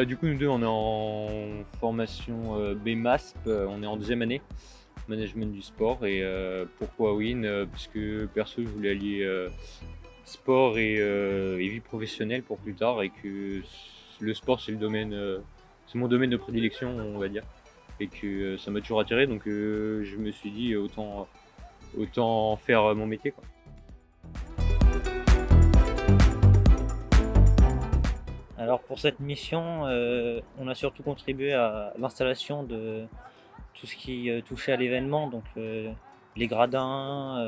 Du coup, nous deux, on est en formation BMASP, on est en deuxième année, management du sport. Et pourquoi Win? Parce que perso, je voulais allier sport et vie professionnelle pour plus tard, et que le sport, c'est c'est mon domaine de prédilection, on va dire, et que ça m'a toujours attiré. Donc, je me suis dit autant faire mon métier, quoi. Alors pour cette mission, on a surtout contribué à l'installation de tout ce qui touchait à l'événement, donc les gradins,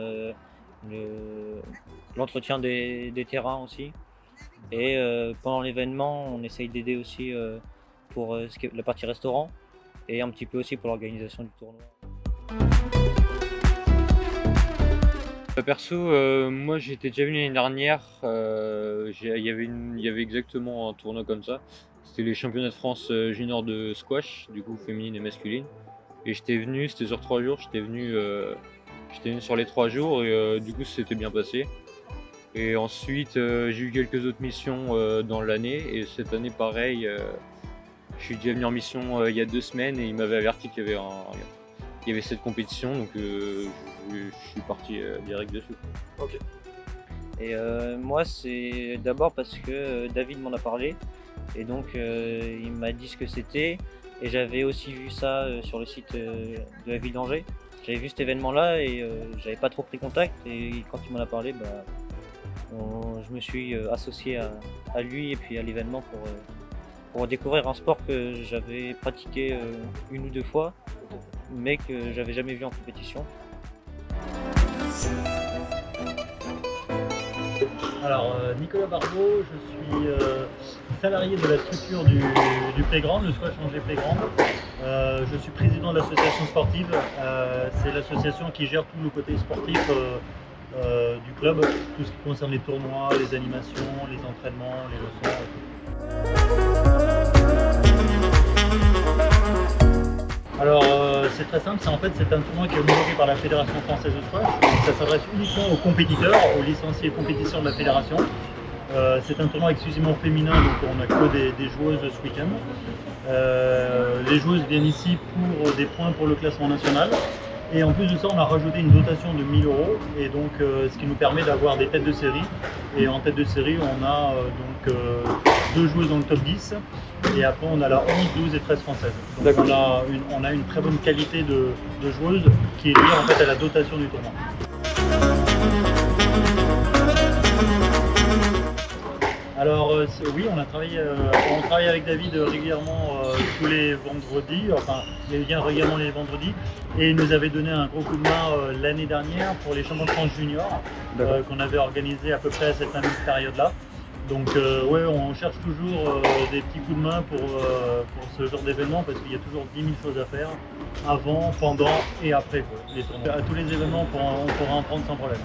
l'entretien des terrains aussi. Et pendant l'événement, on essaye d'aider aussi pour la partie restaurant et un petit peu aussi pour l'organisation du tournoi. Perso, moi j'étais déjà venu l'année dernière, il y avait exactement un tournoi comme ça. C'était les championnats de France junior de squash, du coup féminine et masculine. Et j'étais venu, c'était sur 3 jours, j'étais venu sur les 3 jours, et du coup c'était bien passé. Et ensuite j'ai eu quelques autres missions dans l'année, et cette année pareil, je suis déjà venu en mission il y a 2 semaines, et il m'avait averti qu'il y avait cette compétition, donc je suis parti direct dessus. Ok. Et moi, c'est d'abord parce que David m'en a parlé, et donc il m'a dit ce que c'était, et j'avais aussi vu ça sur le site de la ville d'Angers. J'avais vu cet événement-là et j'avais pas trop pris contact, et quand il m'en a parlé, je me suis associé à lui et puis à l'événement pour découvrir un sport que j'avais pratiqué une ou deux fois, mais que j'avais jamais vu en compétition. Alors, Nicolas Barbeau, je suis salarié de la structure du Playground, le Squash Angers Playground. Je suis président de l'association sportive. C'est l'association qui gère tout le côté sportif du club, tout ce qui concerne les tournois, les animations, les entraînements, les leçons. Alors c'est très simple, c'est un tournoi qui est homologué par la Fédération française de squash. Donc, ça s'adresse uniquement aux compétiteurs, aux licenciés compétition de la fédération. C'est un tournoi exclusivement féminin, donc on n'a que des joueuses ce week-end. Les joueuses viennent ici pour des points pour le classement national. Et en plus de ça, on a rajouté une dotation de 1 000 €, et donc ce qui nous permet d'avoir des têtes de série. Et en tête de série, on a 2 joueuses dans le top 10, et après on a la 11, 12 et 13 françaises. Donc on a une très bonne qualité de joueuses qui est liée en fait à la dotation du tournoi. Alors oui, on travaille avec David régulièrement tous les vendredis, enfin il vient régulièrement les vendredis, et il nous avait donné un gros coup de main l'année dernière pour les championnats de France junior qu'on avait organisé à peu près à cette même période-là. Donc ouais, on cherche toujours des petits coups de main pour ce genre d'événement, parce qu'il y a toujours 10 000 choses à faire avant, pendant et après les tournois. À tous les événements, on pourra en prendre sans problème.